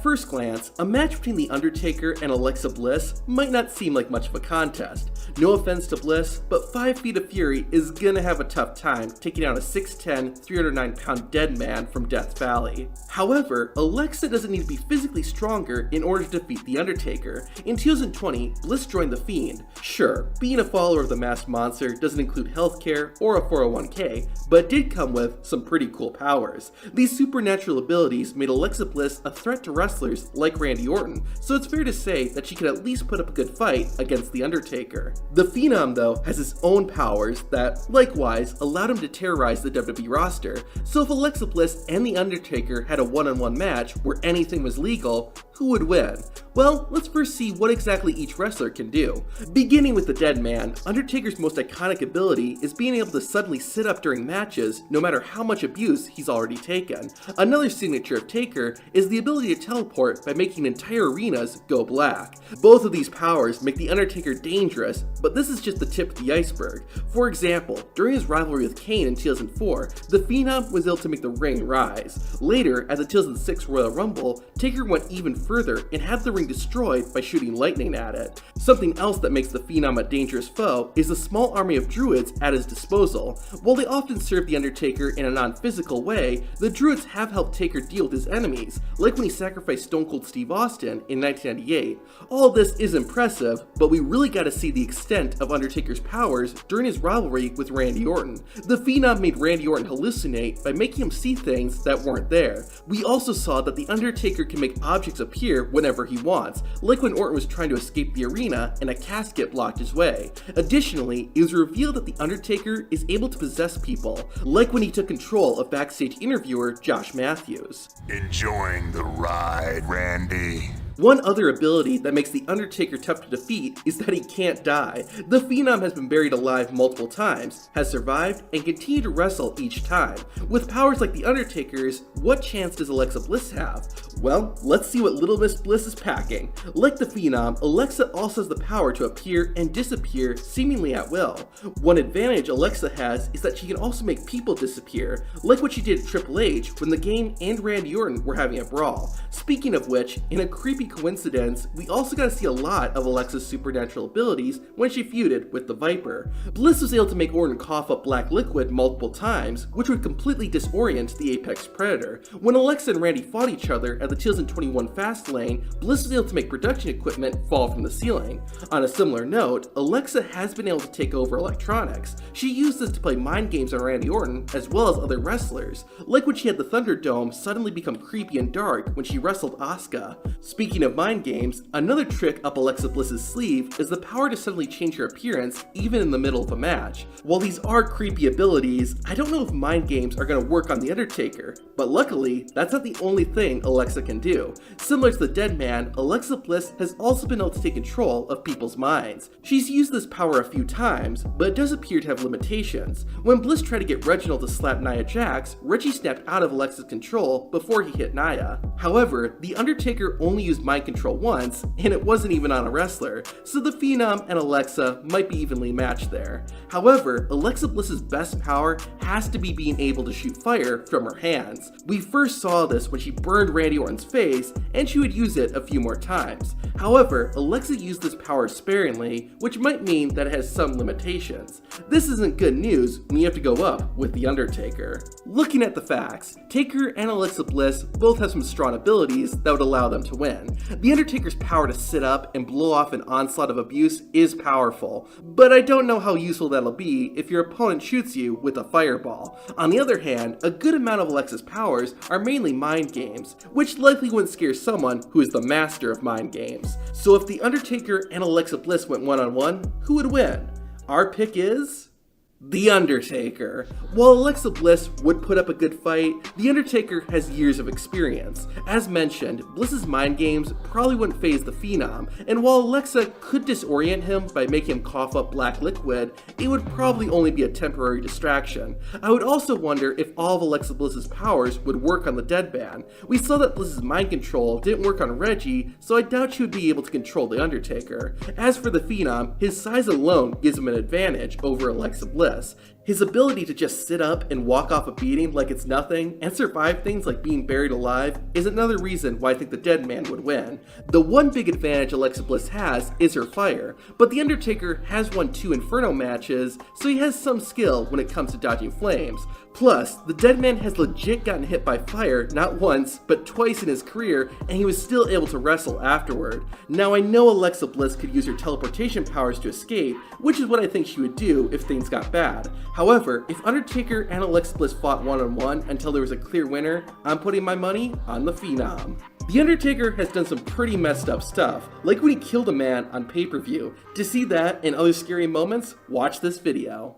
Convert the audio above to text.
first glance, a match between The Undertaker and Alexa Bliss might not seem like much of a contest. No offense to Bliss, but 5 Feet of Fury is gonna have a tough time taking out a 6'10", 309-pound dead man from Death Valley. However, Alexa doesn't need to be physically stronger in order to defeat The Undertaker. In 2020, Bliss joined The Fiend. Sure, being a follower of the Masked Monster doesn't include healthcare or a 401k, but did come with some pretty cool powers. These supernatural abilities made Alexa Bliss a threat to wrestlers like Randy Orton, so it's fair to say that she could at least put up a good fight against The Undertaker. The Phenom, though, has his own powers that, likewise, allowed him to terrorize the WWE roster, so if Alexa Bliss and The Undertaker had a one-on-one match where anything was legal, who would win? Well, let's first see what exactly each wrestler can do. Beginning with the Dead Man, Undertaker's most iconic ability is being able to suddenly sit up during matches no matter how much abuse he's already taken. Another signature of Taker is the ability to teleport by making entire arenas go black. Both of these powers make the Undertaker dangerous, but this is just the tip of the iceberg. For example, during his rivalry with Kane in 2004, the Phenom was able to make the ring rise. Later, at the 2006 Royal Rumble, Taker went even further and had the ring destroyed by shooting lightning at it. Something else that makes the Phenom a dangerous foe is the small army of druids at his disposal. While they often serve the Undertaker in a non-physical way, the druids have helped Taker deal with his enemies, like when he sacrificed Stone Cold Steve Austin in 1998. All this is impressive, but we really got to see the extent of Undertaker's powers during his rivalry with Randy Orton. The Phenom made Randy Orton hallucinate by making him see things that weren't there. We also saw that the Undertaker can make objects appear whenever he wants, like when Orton was trying to escape the arena and a casket blocked his way. Additionally, it was revealed that the Undertaker is able to possess people, like when he took control of backstage interviewer Josh Matthews. Enjoying the ride, Randy? One other ability that makes The Undertaker tough to defeat is that he can't die. The Phenom has been buried alive multiple times, has survived, and continued to wrestle each time. With powers like The Undertaker's, what chance does Alexa Bliss have? Well, let's see what Little Miss Bliss is packing. Like the Phenom, Alexa also has the power to appear and disappear seemingly at will. One advantage Alexa has is that she can also make people disappear, like what she did at Triple H when the Game and Randy Orton were having a brawl. Speaking of which, in a creepy coincidence, we also got to see a lot of Alexa's supernatural abilities when she feuded with the Viper. Bliss was able to make Orton cough up black liquid multiple times, which would completely disorient the Apex Predator. When Alexa and Randy fought each other at the 2021 Fastlane, Bliss was able to make production equipment fall from the ceiling. On a similar note, Alexa has been able to take over electronics. She used this to play mind games on Randy Orton as well as other wrestlers, like when she had the Thunderdome suddenly become creepy and dark when she wrestled Asuka. Speaking of mind games, another trick up Alexa Bliss's sleeve is the power to suddenly change her appearance even in the middle of a match. While these are creepy abilities, I don't know if mind games are going to work on The Undertaker, but luckily, that's not the only thing Alexa can do. Similar to the Dead Man, Alexa Bliss has also been able to take control of people's minds. She's used this power a few times, but it does appear to have limitations. When Bliss tried to get Reginald to slap Nia Jax, Reggie snapped out of Alexa's control before he hit Nia. However, The Undertaker only used mind control once, and it wasn't even on a wrestler, so the Phenom and Alexa might be evenly matched there. However, Alexa Bliss's best power has to be being able to shoot fire from her hands. We first saw this when she burned Randy Orton's face, and she would use it a few more times. However, Alexa used this power sparingly, which might mean that it has some limitations. This isn't good news when you have to go up with The Undertaker. Looking at the facts, Taker and Alexa Bliss both have some strong abilities that would allow them to win. The Undertaker's power to sit up and blow off an onslaught of abuse is powerful, but I don't know how useful that'll be if your opponent shoots you with a fireball. On the other hand, a good amount of Alexa's powers are mainly mind games, which likely wouldn't scare someone who is the master of mind games. So if The Undertaker and Alexa Bliss went one-on-one, who would win? Our pick is The Undertaker. While Alexa Bliss would put up a good fight, The Undertaker has years of experience. As mentioned, Bliss's mind games probably wouldn't faze the Phenom, and while Alexa could disorient him by making him cough up black liquid, it would probably only be a temporary distraction. I would also wonder if all of Alexa Bliss's powers would work on the Dead Man. We saw that Bliss's mind control didn't work on Reggie, so I doubt she would be able to control The Undertaker. As for the Phenom, his size alone gives him an advantage over Alexa Bliss. Bliss. His ability to just sit up and walk off a beating like it's nothing and survive things like being buried alive is another reason why I think the dead man would win. The one big advantage Alexa Bliss has is her fire, but The Undertaker has won 2 Inferno matches, so he has some skill when it comes to dodging flames. Plus, the dead man has legit gotten hit by fire not once, but twice in his career, and he was still able to wrestle afterward. Now I know Alexa Bliss could use her teleportation powers to escape, which is what I think she would do if things got bad. However, if Undertaker and Alexa Bliss fought one-on-one until there was a clear winner, I'm putting my money on the Phenom. The Undertaker has done some pretty messed up stuff, like when he killed a man on pay-per-view. To see that and other scary moments, watch this video.